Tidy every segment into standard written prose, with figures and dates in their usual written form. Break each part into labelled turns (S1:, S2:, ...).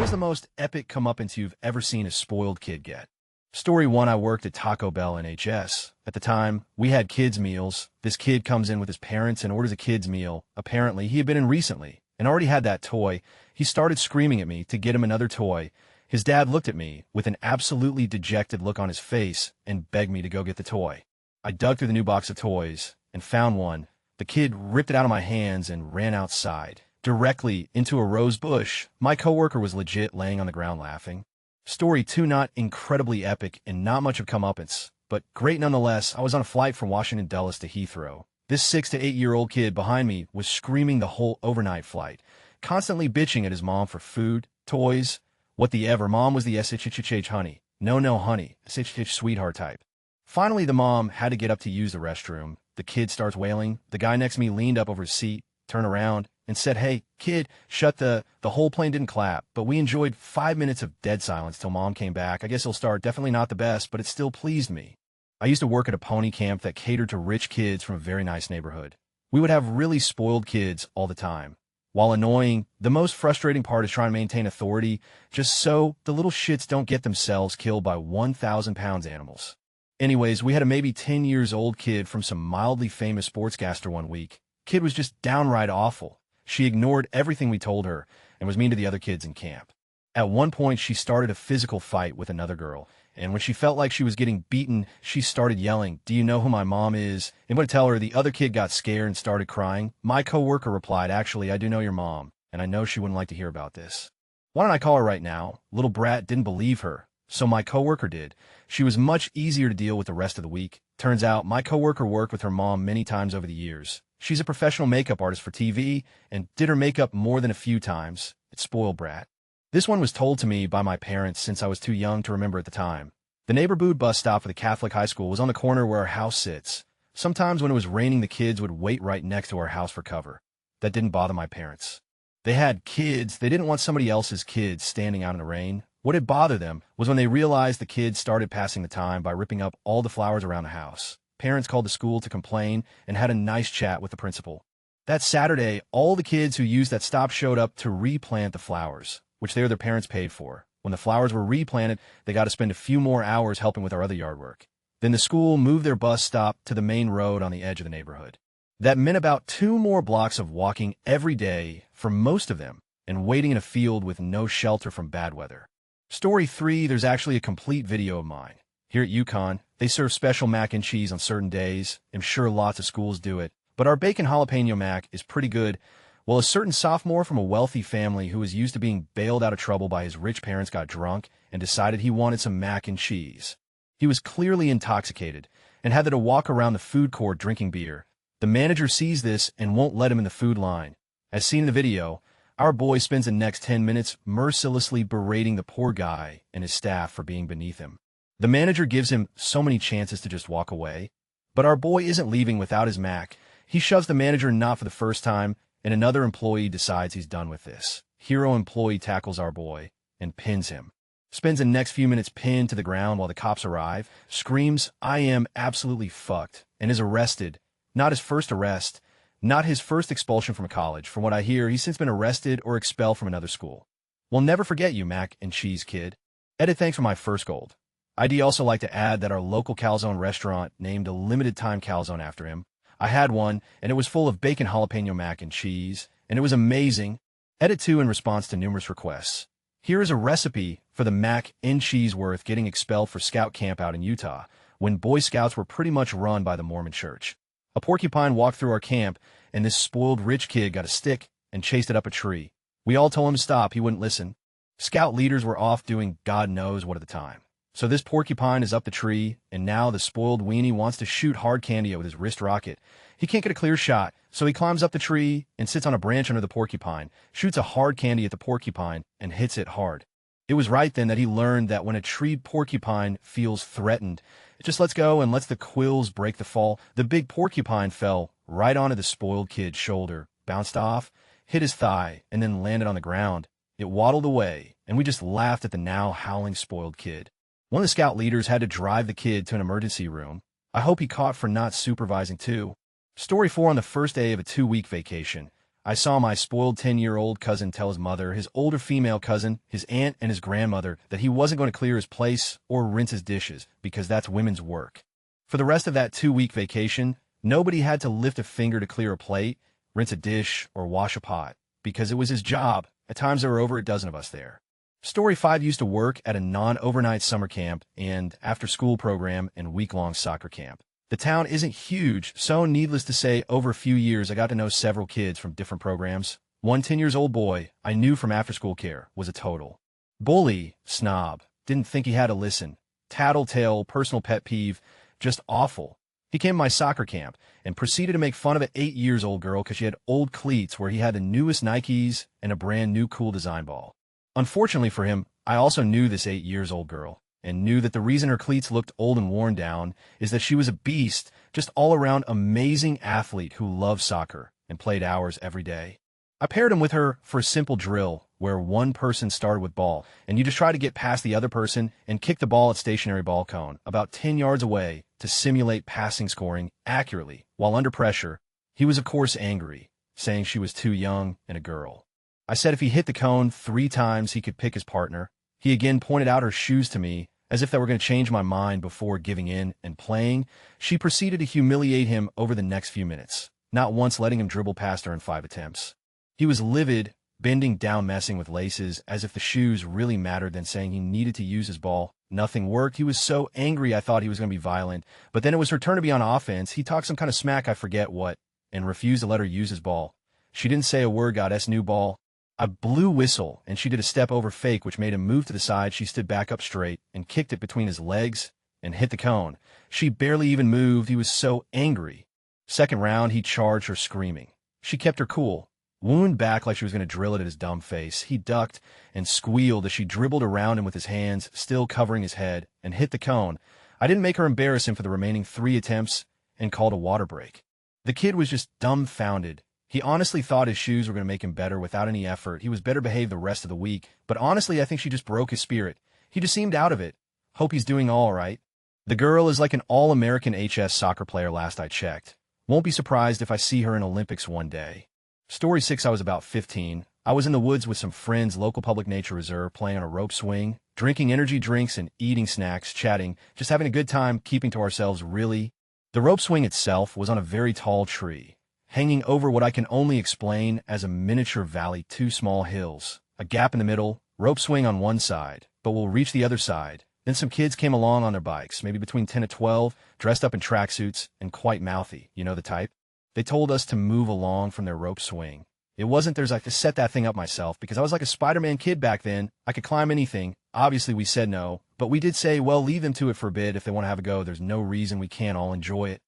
S1: How's the most epic comeuppance you've ever seen a spoiled kid get? Story 1. I worked at Taco Bell in HS. At the time, we had kids' meals. This kid comes in with his parents and orders a kid's meal. Apparently, he had been in recently and already had that toy. He started screaming at me to get him another toy. His dad looked at me with an absolutely dejected look on his face and begged me to go get the toy. I dug through the new box of toys and found one. The kid ripped it out of my hands and ran outside, directly into a rose bush. My coworker was legit laying on the ground laughing. Story 2. Not incredibly epic and not much of comeuppance, but great nonetheless. I was on a flight from Washington Dulles to Heathrow. This 6 to 8 year old kid behind me was screaming the whole overnight flight, constantly bitching at his mom for food, toys, what the ever. Mom was the SHH honey. No honey, SHH sweetheart type. Finally, the mom had to get up to use the restroom. The kid starts wailing. The guy next to me leaned up over his seat, turned around, and said, "Hey, kid, shut the whole plane didn't clap, but we enjoyed 5 minutes of dead silence till mom came back. I guess he'll start. Definitely not the best, but it still pleased me." I used to work at a pony camp that catered to rich kids from a very nice neighborhood. We would have really spoiled kids all the time. While annoying, the most frustrating part is trying to maintain authority just so the little shits don't get themselves killed by 1,000-pound animals. Anyways, we had a maybe 10 years old kid from some mildly famous sportscaster one week. Kid was just downright awful. She ignored everything we told her and was mean to the other kids in camp. At one point, she started a physical fight with another girl, and when she felt like she was getting beaten, she started yelling, "Do you know who my mom is?" And when I tell her, the other kid got scared and started crying. My coworker replied, "Actually, I do know your mom, and I know she wouldn't like to hear about this. Why don't I call her right now?" Little brat didn't believe her, so my coworker did. She was much easier to deal with the rest of the week. Turns out, my coworker worked with her mom many times over the years. She's a professional makeup artist for TV and did her makeup more than a few times. It's spoiled brat. This one was told to me by my parents since I was too young to remember at the time. The neighborhood bus stop for the Catholic high school was on the corner where our house sits. Sometimes when it was raining, the kids would wait right next to our house for cover. That didn't bother my parents. They had kids. They didn't want somebody else's kids standing out in the rain. What had bothered them was when they realized the kids started passing the time by ripping up all the flowers around the house. Parents called the school to complain and had a nice chat with the principal. That Saturday, all the kids who used that stop showed up to replant the flowers, which their parents paid for. When the flowers were replanted, they got to spend a few more hours helping with our other yard work. Then the school moved their bus stop to the main road on the edge of the neighborhood. That meant about 2 more blocks of walking every day for most of them and waiting in a field with no shelter from bad weather. Story 3. There's actually a complete video of mine. Here at UConn, they serve special mac and cheese on certain days. I'm sure lots of schools do it, but our bacon jalapeno mac is pretty good. Well, a certain sophomore from a wealthy family who was used to being bailed out of trouble by his rich parents got drunk and decided he wanted some mac and cheese. He was clearly intoxicated and had to walk around the food court drinking beer. The manager sees this and won't let him in the food line. As seen in the video, our boy spends the next 10 minutes mercilessly berating the poor guy and his staff for being beneath him. The manager gives him so many chances to just walk away, but our boy isn't leaving without his mac. He shoves the manager not for the first time, and another employee decides he's done with this. Hero employee tackles our boy and pins him. Spends the next few minutes pinned to the ground while the cops arrive, screams, "I am absolutely fucked," and is arrested. Not his first arrest, not his first expulsion from a college. From what I hear, he's since been arrested or expelled from another school. We'll never forget you, mac and cheese kid. Edit, thanks for my first gold. I'd also like to add that our local calzone restaurant named a limited time calzone after him. I had one, and it was full of bacon jalapeno mac and cheese, and it was amazing. Edit 2 in response to numerous requests. Here is a recipe for the mac and cheese worth getting expelled for scout camp out in Utah, when Boy Scouts were pretty much run by the Mormon church. A porcupine walked through our camp, and this spoiled rich kid got a stick and chased it up a tree. We all told him to stop. He wouldn't listen. Scout leaders were off doing God knows what at the time. So this porcupine is up the tree, and now the spoiled weenie wants to shoot hard candy with his wrist rocket. He can't get a clear shot, so he climbs up the tree and sits on a branch under the porcupine, shoots a hard candy at the porcupine, and hits it hard. It was right then that he learned that when a treed porcupine feels threatened, it just lets go and lets the quills break the fall. The big porcupine fell right onto the spoiled kid's shoulder, bounced off, hit his thigh, and then landed on the ground. It waddled away, and we just laughed at the now howling spoiled kid. One of the scout leaders had to drive the kid to an emergency room. I hope he caught for not supervising too. Story 4. On the first day of a 2-week vacation, I saw my spoiled 10-year-old cousin tell his mother, his older female cousin, his aunt, and his grandmother that he wasn't going to clear his place or rinse his dishes because that's women's work. For the rest of that 2-week vacation, nobody had to lift a finger to clear a plate, rinse a dish, or wash a pot because it was his job. At times there were over a dozen of us there. Story 5 used to work at a non-overnight summer camp and after-school program and week-long soccer camp. The town isn't huge, so needless to say, over a few years I got to know several kids from different programs. One 10-year-old boy I knew from after-school care was a total bully, snob, didn't think he had to listen, tattletale, personal pet peeve, just awful. He came to my soccer camp and proceeded to make fun of an 8-year-old girl because she had old cleats where he had the newest Nikes and a brand new cool design ball. Unfortunately for him, I also knew this 8-year-old girl and knew that the reason her cleats looked old and worn down is that she was a beast, just all-around amazing athlete who loved soccer and played hours every day. I paired him with her for a simple drill where one person started with ball, and you just try to get past the other person and kick the ball at stationary ball cone about 10 yards away to simulate passing scoring accurately while under pressure. He was of course angry, saying she was too young and a girl. I said if he hit the cone 3 times he could pick his partner. He again pointed out her shoes to me, as if that were going to change my mind before giving in and playing. She proceeded to humiliate him over the next few minutes, not once letting him dribble past her in 5 attempts. He was livid, bending down messing with laces, as if the shoes really mattered, then saying he needed to use his ball. Nothing worked. He was so angry I thought he was going to be violent, but then it was her turn to be on offense. He talked some kind of smack, I forget what, and refused to let her use his ball. She didn't say a word, got S new ball. I blew whistle, and she did a step-over fake, which made him move to the side. She stood back up straight and kicked it between his legs and hit the cone. She barely even moved. He was so angry. Second round, he charged her screaming. She kept her cool, wound back like she was going to drill it at his dumb face. He ducked and squealed as she dribbled around him with his hands still covering his head and hit the cone. I didn't make her embarrass him for the remaining 3 attempts and called a water break. The kid was just dumbfounded. He honestly thought his shoes were going to make him better without any effort. He was better behaved the rest of the week, but honestly I think she just broke his spirit. He just seemed out of it. Hope he's doing all right. The girl is like an all-American HS soccer player last I checked. Won't be surprised if I see her in Olympics one day. Story 6, I was about 15. I was in the woods with some friends, local public nature reserve, playing on a rope swing, drinking energy drinks and eating snacks, chatting, just having a good time, keeping to ourselves really. The rope swing itself was on a very tall tree, hanging over what I can only explain as a miniature valley, 2 small hills, a gap in the middle, rope swing on one side, but we'll reach the other side. Then some kids came along on their bikes, maybe between 10 and 12, dressed up in tracksuits and quite mouthy, you know the type. They told us to move along from their rope swing. It wasn't theirs. I had to set that thing up myself because I was like a Spider-Man kid back then. I could climb anything. Obviously we said no, but we did say, well, leave them to it for a bit if they want to have a go. There's no reason we can't all enjoy it.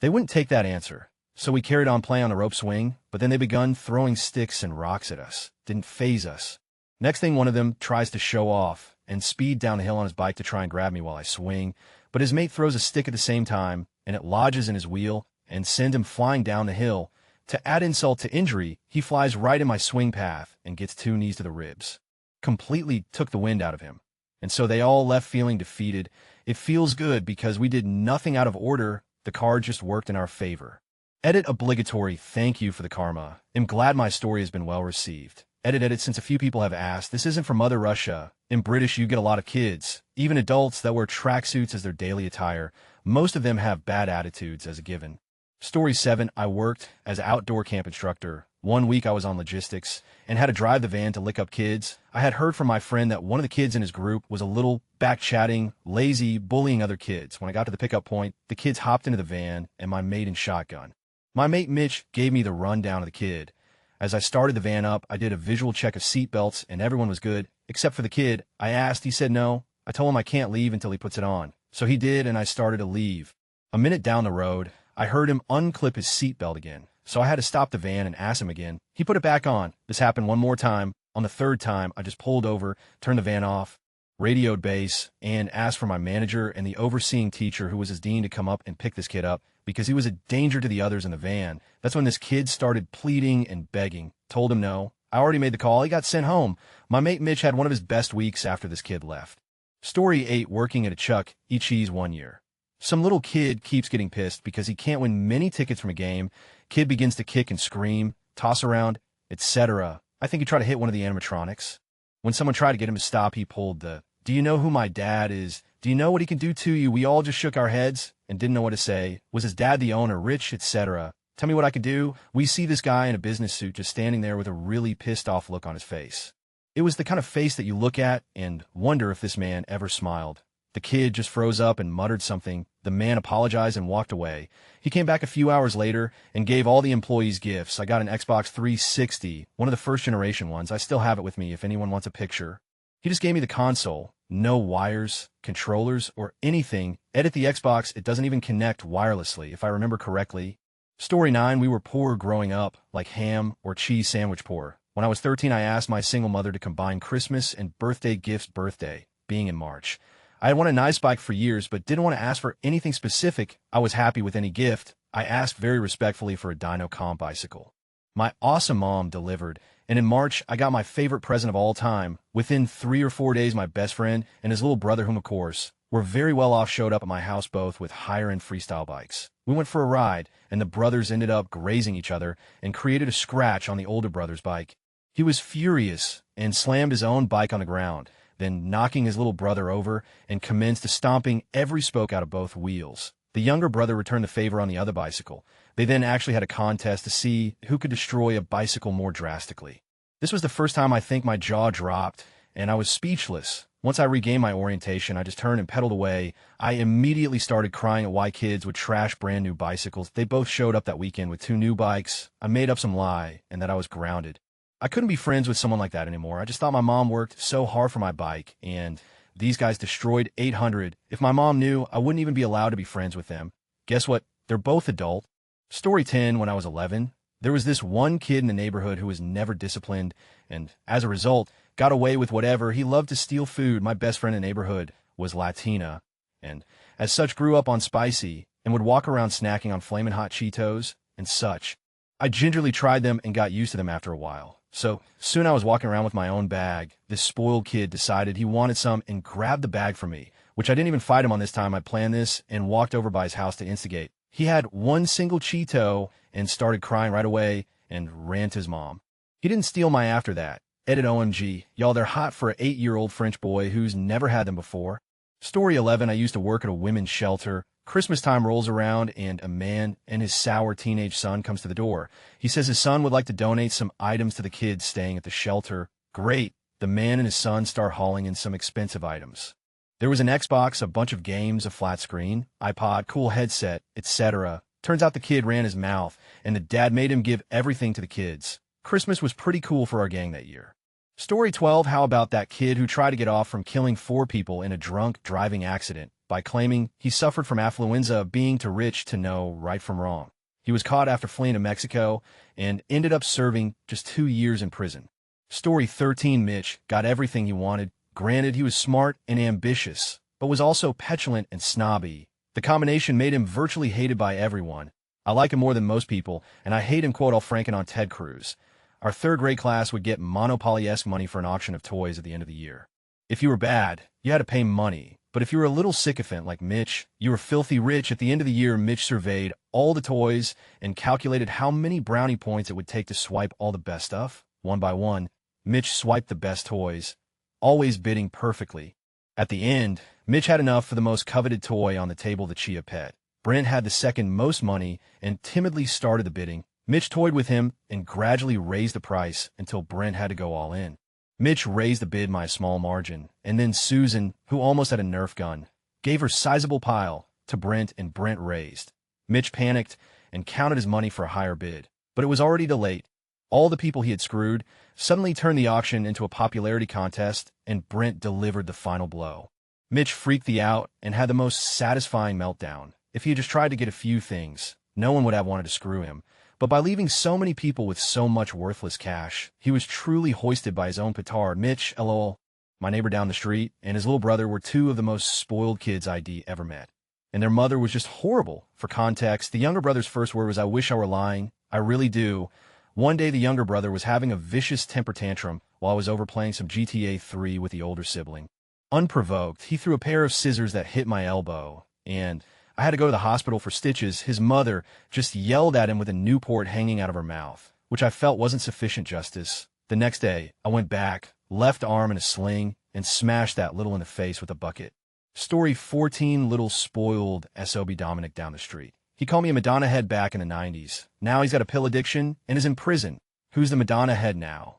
S1: They wouldn't take that answer. So we carried on playing on the rope swing, but then they begun throwing sticks and rocks at us. Didn't faze us. Next thing, one of them tries to show off and speed down the hill on his bike to try and grab me while I swing, but his mate throws a stick at the same time, and it lodges in his wheel and sends him flying down the hill. To add insult to injury, he flies right in my swing path and gets 2 knees to the ribs. Completely took the wind out of him. And so they all left feeling defeated. It feels good because we did nothing out of order. The card just worked in our favor. Edit obligatory. Thank you for the karma. I'm glad my story has been well received. Edit since a few people have asked. This isn't from Mother Russia. In British you get a lot of kids, even adults, that wear tracksuits as their daily attire. Most of them have bad attitudes as a given. Story 7, I worked as an outdoor camp instructor. One week I was on logistics and had to drive the van to lick up kids. I had heard from my friend that one of the kids in his group was a little back-chatting, lazy, bullying other kids. When I got to the pickup point, the kids hopped into the van and my mate and shotgun. My mate Mitch gave me the rundown of the kid. As I started the van up, I did a visual check of seat belts and everyone was good, except for the kid. I asked, he said no. I told him I can't leave until he puts it on. So he did and I started to leave. A minute down the road, I heard him unclip his seatbelt again, so I had to stop the van and ask him again. He put it back on. This happened one more time. On the 3rd time, I just pulled over, turned the van off, radioed base, and asked for my manager and the overseeing teacher who was his dean to come up and pick this kid up because he was a danger to the others in the van. That's when this kid started pleading and begging. Told him no. I already made the call. He got sent home. My mate Mitch had one of his best weeks after this kid left. Story 8, working at a Chuck E. Cheese one year. Some little kid keeps getting pissed because he can't win many tickets from a game. Kid begins to kick and scream, toss around etc. I think he tried to hit one of the animatronics. When someone tried to get him to stop, he pulled the, "Do you know who my dad is? Do you know what he can do to you?" We all just shook our heads and didn't know what to say. Was his dad the owner, rich, etc.? Tell me what I could do. We see this guy in a business suit just standing there with a really pissed off look on his face. It was the kind of face that you look at and wonder if this man ever smiled. The kid just froze up and muttered something. The man apologized and walked away. He came back a few hours later and gave all the employees gifts. I got an Xbox 360, one of the first generation ones. I still have it with me if anyone wants a picture. He just gave me the console. No wires, controllers, or anything. Edit the Xbox, it doesn't even connect wirelessly, if I remember correctly. Story 9, we were poor growing up, like ham or cheese sandwich poor. When I was 13, I asked my single mother to combine Christmas and birthday gifts, birthday being in March. I had wanted a nice bike for years, but didn't want to ask for anything specific. I was happy with any gift. I asked very respectfully for a dyno comp bicycle. My awesome mom delivered, and in March, I got my favorite present of all time. Within 3 or 4 days, my best friend and his little brother, whom of course were very well off, showed up at my house, both with higher-end freestyle bikes. We went for a ride, and the brothers ended up grazing each other and created a scratch on the older brother's bike. He was furious and slammed his own bike on the ground, then knocking his little brother over and commenced stomping every spoke out of both wheels. The younger brother returned the favor on the other bicycle. They then actually had a contest to see who could destroy a bicycle more drastically. This was the first time I think my jaw dropped, and I was speechless. Once I regained my orientation, I just turned and pedaled away. I immediately started crying at why kids would trash brand new bicycles. They both showed up that weekend with 2 new bikes. I made up some lie, and that I was grounded. I couldn't be friends with someone like that anymore. I just thought my mom worked so hard for my bike, and these guys destroyed 800. If my mom knew, I wouldn't even be allowed to be friends with them. Guess what? They're both adult. Story 10, when I was 11, there was this one kid in the neighborhood who was never disciplined, and as a result, got away with whatever. He loved to steal food. My best friend in the neighborhood was Latina, and as such grew up on spicy, and would walk around snacking on Flamin' Hot Cheetos and such. I gingerly tried them and got used to them after a while. So soon I was walking around with my own bag. This spoiled kid decided he wanted some and grabbed the bag from me, which I didn't even fight him on this time. I planned this and walked over by his house to instigate. He had one single Cheeto and started crying right away and ran to his mom. He didn't steal my after that. Edit OMG. Y'all, they're hot for an 8-year-old French boy who's never had them before. Story 11, I used to work at a women's shelter. Christmas time rolls around and a man and his sour teenage son comes to the door. He says his son would like to donate some items to the kids staying at the shelter. Great. The man and his son start hauling in some expensive items. There was an Xbox, a bunch of games, a flat screen, iPod, cool headset, etc. Turns out the kid ran his mouth, and the dad made him give everything to the kids. Christmas was pretty cool for our gang that year. Story 12, how about that kid who tried to get off from killing 4 people in a drunk driving accident by claiming he suffered from affluenza, being too rich to know right from wrong. He was caught after fleeing to Mexico and ended up serving just 2 years in prison. Story 13, Mitch got everything he wanted. Granted, he was smart and ambitious, but was also petulant and snobby. The combination made him virtually hated by everyone. I like him more than most people, and I hate him, quote, all Franken on Ted Cruz. Our 3rd grade class would get Monopoly-esque money for an auction of toys at the end of the year. If you were bad, you had to pay money. But if you were a little sycophant like Mitch, you were filthy rich. At the end of the year, Mitch surveyed all the toys and calculated how many brownie points it would take to swipe all the best stuff. One by one, Mitch swiped the best toys, always bidding perfectly. At the end, Mitch had enough for the most coveted toy on the table, the Chia Pet. Brent had the second most money and timidly started the bidding. Mitch toyed with him and gradually raised the price until Brent had to go all in. Mitch raised the bid by a small margin, and then Susan, who almost had a Nerf gun, gave her sizable pile to Brent, and Brent raised. Mitch panicked and counted his money for a higher bid, but it was already too late. All the people he had screwed suddenly turned the auction into a popularity contest, and Brent delivered the final blow. Mitch freaked out and had the most satisfying meltdown. If he had just tried to get a few things, no one would have wanted to screw him. But by leaving so many people with so much worthless cash, he was truly hoisted by his own petard. Mitch, lol, my neighbor down the street, and his little brother were 2 of the most spoiled kids I'd ever met. And their mother was just horrible. For context, the younger brother's first word was, "I wish I were lying. I really do." One day, the younger brother was having a vicious temper tantrum while I was over playing some GTA 3 with the older sibling. Unprovoked, he threw a pair of scissors that hit my elbow, and I had to go to the hospital for stitches. His mother just yelled at him with a Newport hanging out of her mouth. which I felt wasn't sufficient justice. The next day, I went back, left arm in a sling, and smashed that little in the face with a bucket. Story 14, little spoiled SOB Dominic down the street. He called me a Madonna head back in the 90s. Now he's got a pill addiction and is in prison. Who's the Madonna head now?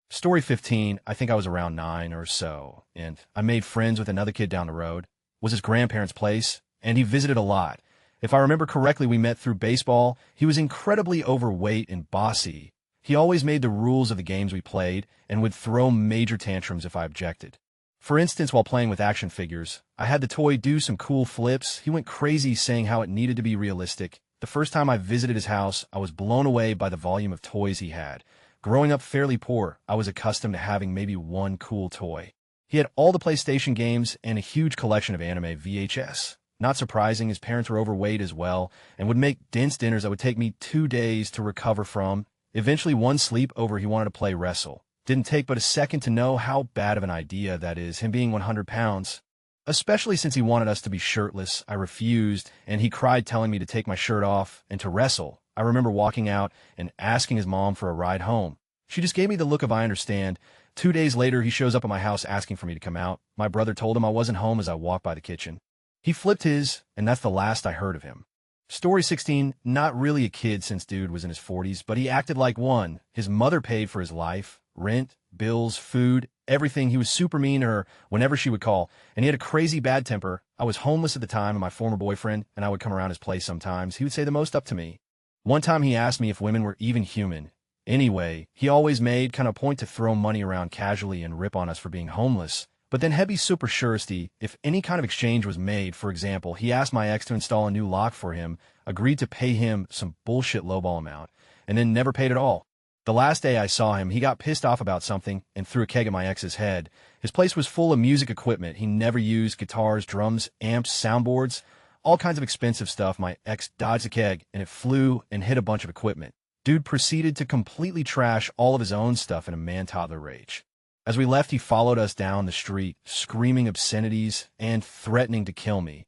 S1: Story 15, I think I was around 9 or so, and I made friends with another kid down the road. It was his grandparents' place, and he visited a lot. If I remember correctly, we met through baseball. He was incredibly overweight and bossy. He always made the rules of the games we played and would throw major tantrums if I objected. For instance, while playing with action figures, I had the toy do some cool flips. He went crazy saying how it needed to be realistic. The first time I visited his house, I was blown away by the volume of toys he had. Growing up fairly poor, I was accustomed to having maybe one cool toy. He had all the PlayStation games and a huge collection of anime VHS. Not surprising, his parents were overweight as well and would make dense dinners that would take me 2 days to recover from. Eventually, one sleepover, he wanted to play wrestle. Didn't take but a second to know how bad of an idea that is, him being 100 pounds. Especially since he wanted us to be shirtless, I refused, and he cried telling me to take my shirt off and to wrestle. I remember walking out and asking his mom for a ride home. She just gave me the look of I understand. 2 days later, he shows up at my house asking for me to come out. My brother told him I wasn't home as I walked by the kitchen. He flipped his, and that's the last I heard of him. Story 16, not really a kid since dude was in his 40s, but he acted like one. His mother paid for his life, rent, bills, food, everything. He was super mean to her whenever she would call, and he had a crazy bad temper. I was homeless at the time, and my former boyfriend, and I would come around his place sometimes. He would say the most up to me. One time he asked me if women were even human. Anyway, he always made kind of point to throw money around casually and rip on us for being homeless. But then he'd be super suresty. If any kind of exchange was made, for example, he asked my ex to install a new lock for him, agreed to pay him some bullshit lowball amount, and then never paid at all. The last day I saw him, he got pissed off about something and threw a keg at my ex's head. His place was full of music equipment. He never used guitars, drums, amps, soundboards, all kinds of expensive stuff. My ex dodged the keg, and it flew and hit a bunch of equipment. Dude proceeded to completely trash all of his own stuff in a man-toddler rage. As we left, he followed us down the street, screaming obscenities and threatening to kill me.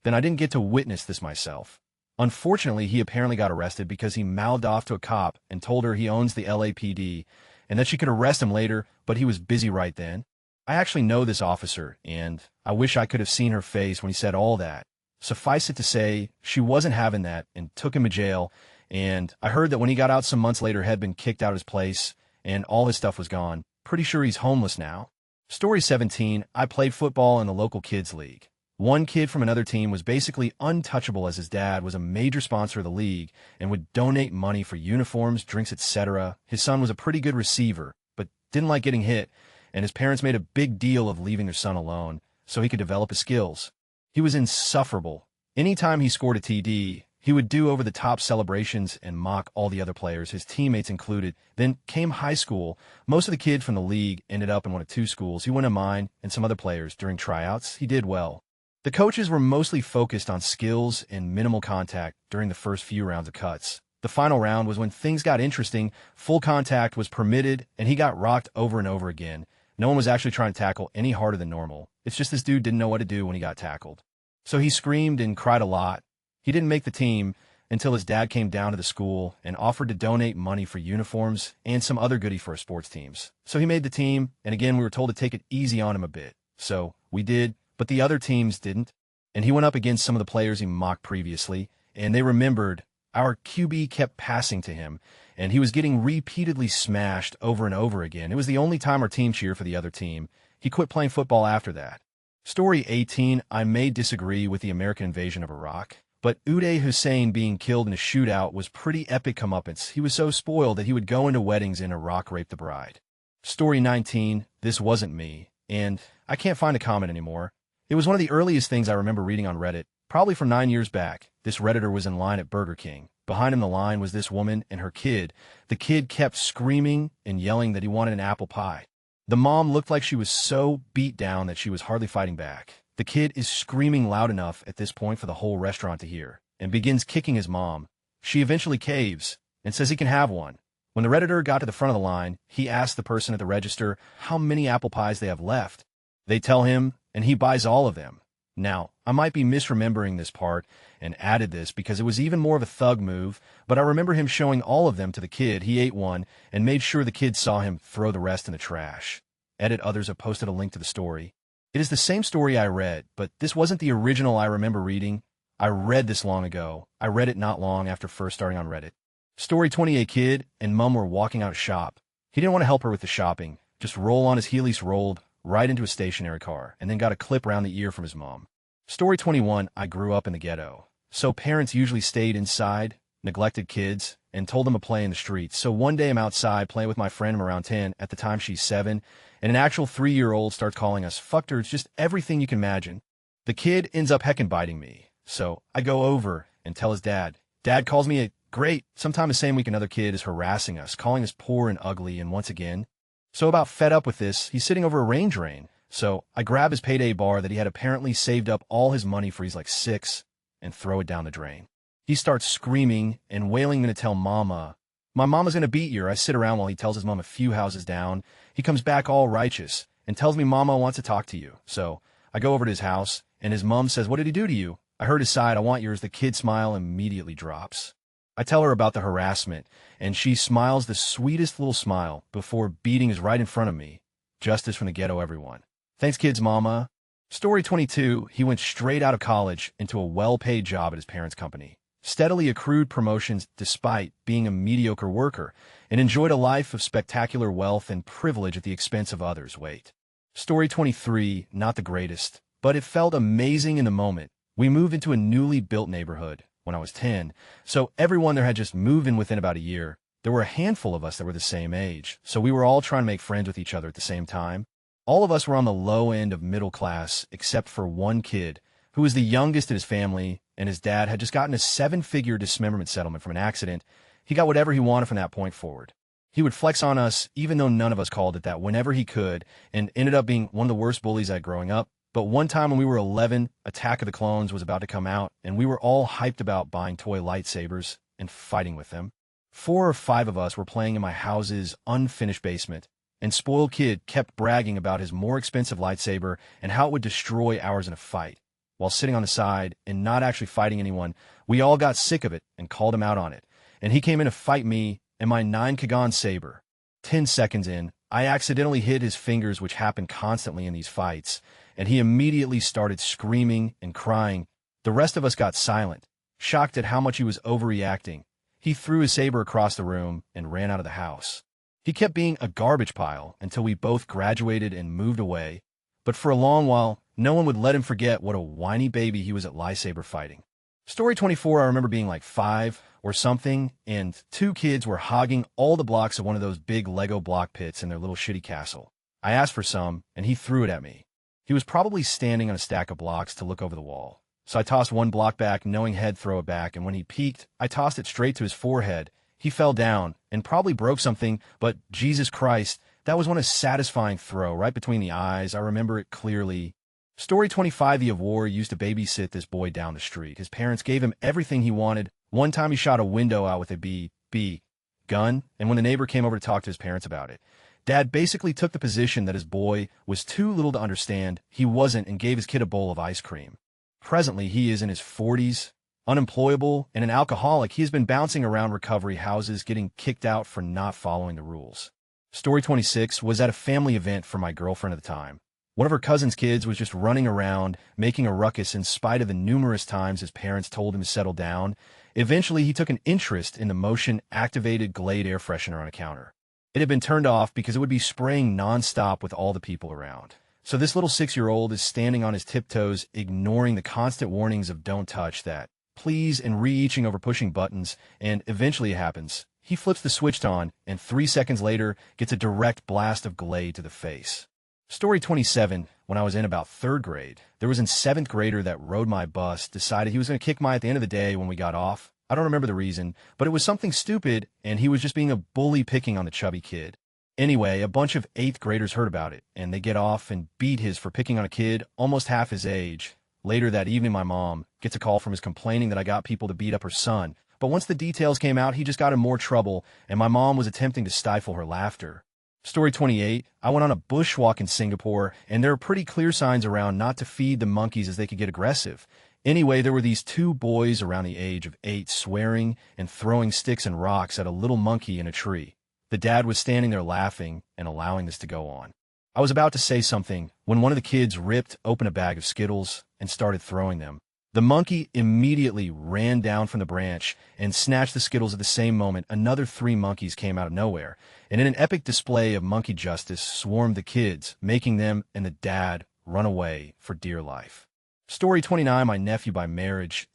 S1: Then I didn't get to witness this myself. Unfortunately, he apparently got arrested because he mouthed off to a cop and told her he owns the LAPD and that she could arrest him later, but he was busy right then. I actually know this officer, and I wish I could have seen her face when he said all that. Suffice it to say, she wasn't having that and took him to jail, and I heard that when he got out some months later, had been kicked out of his place, and all his stuff was gone. Pretty sure he's homeless now. Story 17, I played football in the local kids league. One kid from another team was basically untouchable as his dad was a major sponsor of the league and would donate money for uniforms, drinks, etc. His son was a pretty good receiver, but didn't like getting hit, and his parents made a big deal of leaving their son alone so he could develop his skills. He was insufferable. Anytime he scored a TD, he would do over-the-top celebrations and mock all the other players, his teammates included. Then came high school. Most of the kids from the league ended up in one of 2 schools. He went to mine and some other players. During tryouts, he did well. The coaches were mostly focused on skills and minimal contact during the first few rounds of cuts. The final round was when things got interesting. Full contact was permitted, and he got rocked over and over again. No one was actually trying to tackle any harder than normal. It's just this dude didn't know what to do when he got tackled. So he screamed and cried a lot. He didn't make the team until his dad came down to the school and offered to donate money for uniforms and some other goodie for his sports teams. So he made the team, and again, we were told to take it easy on him a bit. So we did, but the other teams didn't. And he went up against some of the players he mocked previously, and they remembered our QB kept passing to him, and he was getting repeatedly smashed over and over again. It was the only time our team cheered for the other team. He quit playing football after that. Story 18, I may disagree with the American invasion of Iraq, but Uday Hussein being killed in a shootout was pretty epic comeuppance. He was so spoiled that he would go into weddings in Iraq, rape the bride. Story 19, this wasn't me, and I can't find a comment anymore. It was one of the earliest things I remember reading on Reddit, probably from 9 years back. This Redditor was in line at Burger King. Behind him the line was this woman and her kid. The kid kept screaming and yelling that he wanted an apple pie. The mom looked like she was so beat down that she was hardly fighting back. The kid is screaming loud enough at this point for the whole restaurant to hear, and begins kicking his mom. She eventually caves and says he can have one. When the Redditor got to the front of the line, he asked the person at the register how many apple pies they have left. They tell him, and he buys all of them. Now, I might be misremembering this part and added this because it was even more of a thug move, but I remember him showing all of them to the kid. He ate one and made sure the kid saw him throw the rest in the trash. Edit, others have posted a link to the story. It is the same story I read, but this wasn't the original I remember reading. I read this long ago. I read it not long after first starting on Reddit. Story 28, kid and mom were walking out of shop. He didn't want to help her with the shopping, just roll on his heelys, rolled right into a stationary car, and then got a clip around the ear from his mom. Story 21, I grew up in the ghetto. So parents usually stayed inside, neglected kids, and told them to play in the streets. So one day I'm outside playing with my friend. I'm around 10. At the time she's 7. And an actual 3-year-old starts calling us fuckers, just everything you can imagine. The kid ends up heckin' biting me. So I go over and tell his dad. Dad calls me a great. Sometime the same week another kid is harassing us, calling us poor and ugly, and once again. So about fed up with this, he's sitting over a rain drain. So I grab his payday bar that he had apparently saved up all his money for, he's like 6, and throw it down the drain. He starts screaming and wailing me to tell Mama. My mama's gonna beat you. I sit around while he tells his mom a few houses down. He comes back all righteous and tells me Mama wants to talk to you. So I go over to his house, and his mom says, what did he do to you? I heard his side. I want yours. The kid smile immediately drops. I tell her about the harassment, and she smiles the sweetest little smile before beating us right in front of me. Justice from the ghetto, everyone. Thanks, kids, Mama. Story 22, he went straight out of college into a well-paid job at his parents' company. Steadily accrued promotions despite being a mediocre worker, and enjoyed a life of spectacular wealth and privilege at the expense of others. Wait. Story 23, not the greatest, but it felt amazing in the moment. We moved into a newly built neighborhood when I was 10, so everyone there had just moved in within about a year. There were a handful of us that were the same age, so we were all trying to make friends with each other at the same time. All of us were on the low end of middle class, except for one kid, who was the youngest in his family, and his dad had just gotten a 7-figure dismemberment settlement from an accident. He got whatever he wanted from that point forward. He would flex on us, even though none of us called it that, whenever he could, and ended up being one of the worst bullies I had growing up. But one time when we were 11, Attack of the Clones was about to come out, and we were all hyped about buying toy lightsabers and fighting with them. 4 or 5 of us were playing in my house's unfinished basement, and spoiled kid kept bragging about his more expensive lightsaber and how it would destroy ours in a fight. While sitting on the side and not actually fighting anyone, we all got sick of it and called him out on it. And he came in to fight me and my 9 Kagan saber. 10 seconds in, I accidentally hit his fingers, which happened constantly in these fights, and he immediately started screaming and crying. The rest of us got silent, shocked at how much he was overreacting. He threw his saber across the room and ran out of the house. He kept being a garbage pile until we both graduated and moved away, but for a long while, no one would let him forget what a whiny baby he was at lightsaber fighting. Story 24, I remember being like 5 or something, and 2 kids were hogging all the blocks of one of those big Lego block pits in their little shitty castle. I asked for some, and he threw it at me. He was probably standing on a stack of blocks to look over the wall. So I tossed one block back, knowing he'd throw it back, and when he peeked, I tossed it straight to his forehead. He fell down and probably broke something, but Jesus Christ, that was one satisfying throw right between the eyes. I remember it clearly. Story 25, the of War used to babysit this boy down the street. His parents gave him everything he wanted. One time he shot a window out with a BB gun, and when the neighbor came over to talk to his parents about it, Dad basically took the position that his boy was too little to understand. He wasn't, and gave his kid a bowl of ice cream. Presently, he is in his 40s, unemployable, and an alcoholic. He has been bouncing around recovery houses, getting kicked out for not following the rules. Story 26 was at a family event for my girlfriend at the time. One of her cousin's kids was just running around, making a ruckus in spite of the numerous times his parents told him to settle down. Eventually, he took an interest in the motion-activated Glade air freshener on a counter. It had been turned off because it would be spraying nonstop with all the people around. So this little 6-year-old is standing on his tiptoes, ignoring the constant warnings of don't touch that, please, and reaching over pushing buttons, and eventually it happens. He flips the switch on, and 3 seconds later gets a direct blast of Glade to the face. Story 27, when I was in about 3rd grade, there was a 7th grader that rode my bus, decided he was going to kick my at the end of the day when we got off. I don't remember the reason, but it was something stupid, and he was just being a bully picking on the chubby kid. Anyway, a bunch of 8th graders heard about it, and they get off and beat his for picking on a kid almost half his age. Later that evening, my mom gets a call from his complaining that I got people to beat up her son. But once the details came out, he just got in more trouble, and my mom was attempting to stifle her laughter. Story 28, I went on a bushwalk in Singapore, and there are pretty clear signs around not to feed the monkeys as they could get aggressive. Anyway, there were these two boys around the age of 8 swearing and throwing sticks and rocks at a little monkey in a tree. The dad was standing there laughing and allowing this to go on. I was about to say something when one of the kids ripped open a bag of Skittles and started throwing them. The monkey immediately ran down from the branch and snatched the Skittles. At the same moment, another 3 monkeys came out of nowhere, and in an epic display of monkey justice, swarmed the kids, making them and the dad run away for dear life. Story 29, my nephew by marriage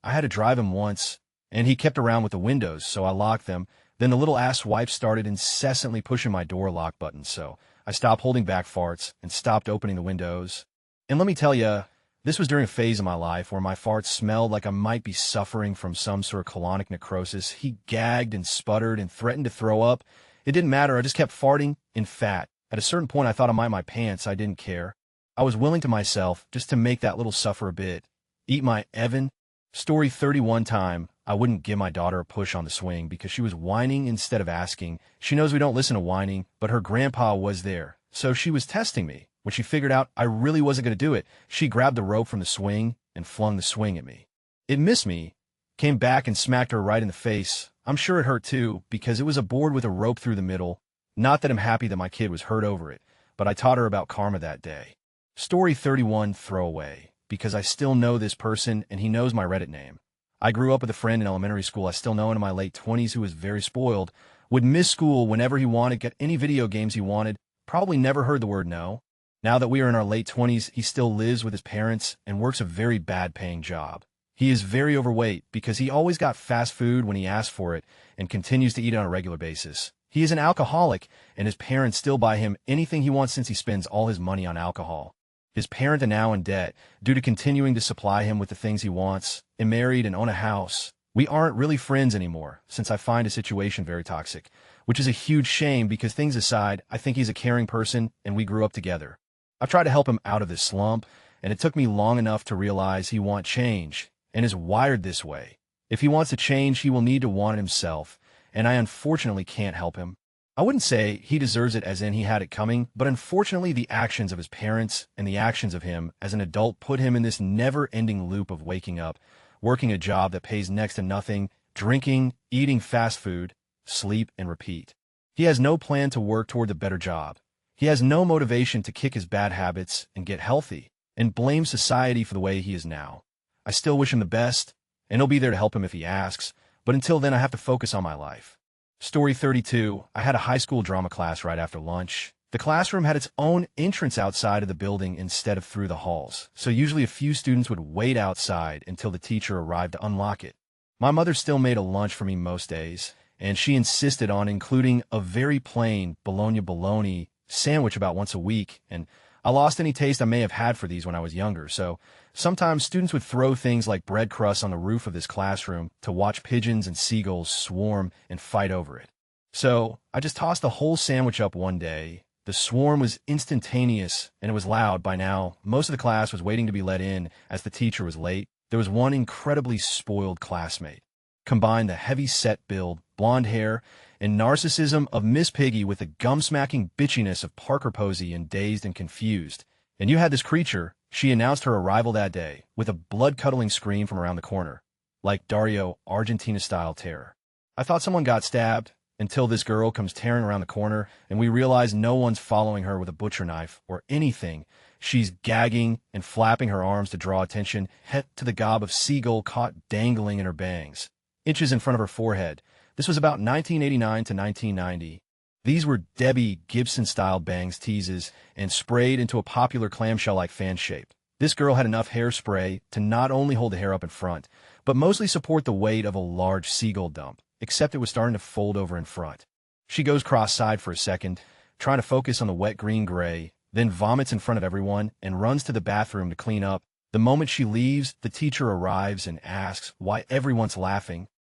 S1: I had to drive him once, and he kept around with the windows, so I locked them. Then the little ass wife started incessantly pushing my door lock button, so I stopped holding back farts and stopped opening the windows. And let me tell you, this was during a phase of my life where my farts smelled like I might be suffering from some sort of colonic necrosis. He gagged and sputtered and threatened to throw up. It didn't matter. I just kept farting. In fact, at a certain point, I thought I might my pants. I didn't care. I was willing to myself just to make that little suffer a bit. Eat my Evan. Story 31 time, I wouldn't give my daughter a push on the swing because she was whining instead of asking. She knows we don't listen to whining, but her grandpa was there, so she was testing me. When she figured out I really wasn't going to do it, she grabbed the rope from the swing and flung the swing at me. It missed me, came back and smacked her right in the face. I'm sure it hurt too, because it was a board with a rope through the middle. Not that I'm happy that my kid was hurt over it, but I taught her about karma that day. Story 31, throwaway, because I still know this person and he knows my Reddit name. I grew up with a friend in elementary school I still know in my late 20s who was very spoiled, would miss school whenever he wanted, get any video games he wanted, probably never heard the word no. Now that we are in our late 20s, he still lives with his parents and works a very bad-paying job. He is very overweight because he always got fast food when he asked for it and continues to eat it on a regular basis. He is an alcoholic, and his parents still buy him anything he wants since he spends all his money on alcohol. His parents are now in debt due to continuing to supply him with the things he wants, and married and own a house. We aren't really friends anymore since I find his situation very toxic, which is a huge shame because things aside, I think he's a caring person and we grew up together. I've tried to help him out of this slump, and it took me long enough to realize he wants change and is wired this way. If he wants to change, he will need to want it himself, and I unfortunately can't help him. I wouldn't say he deserves it as in he had it coming, but unfortunately the actions of his parents and the actions of him as an adult put him in this never-ending loop of waking up, working a job that pays next to nothing, drinking, eating fast food, sleep, and repeat. He has no plan to work toward a better job. He has no motivation to kick his bad habits and get healthy, and blames society for the way he is now. I still wish him the best, and I'll be there to help him if he asks, but until then I have to focus on my life. Story 32, I had a high school drama class right after lunch. The classroom had its own entrance outside of the building instead of through the halls, so usually a few students would wait outside until the teacher arrived to unlock it. My mother still made a lunch for me most days, and she insisted on including a very plain bologna sandwich about once a week, and I lost any taste I may have had for these when I was younger, so sometimes students would throw things like bread crusts on the roof of this classroom to watch pigeons and seagulls swarm and fight over it. So I just tossed the whole sandwich up one day. The swarm was instantaneous, and it was loud. By now, most of the class was waiting to be let in as the teacher was late. There was one incredibly spoiled classmate. Combine the heavy-set build, blonde hair, and narcissism of Miss Piggy with the gum-smacking bitchiness of Parker Posey and Dazed and Confused. And you had this creature. She announced her arrival that day with a blood-cuddling scream from around the corner, like Dario Argentina-style terror. I thought someone got stabbed until this girl comes tearing around the corner, and we realize no one's following her with a butcher knife or anything. She's gagging and flapping her arms to draw attention, het to the gob of seagull caught dangling in her bangs, inches in front of her forehead. This was about 1989 to 1990. These were Debbie Gibson-style bangs teases and sprayed into a popular clamshell-like fan shape. This girl had enough hairspray to not only hold the hair up in front, but mostly support the weight of a large seagull dump, except it was starting to fold over in front. She goes cross-eyed for a second, trying to focus on the wet green-gray, then vomits in front of everyone and runs to the bathroom to clean up. The moment she leaves, the teacher arrives and asks why everyone's laughing.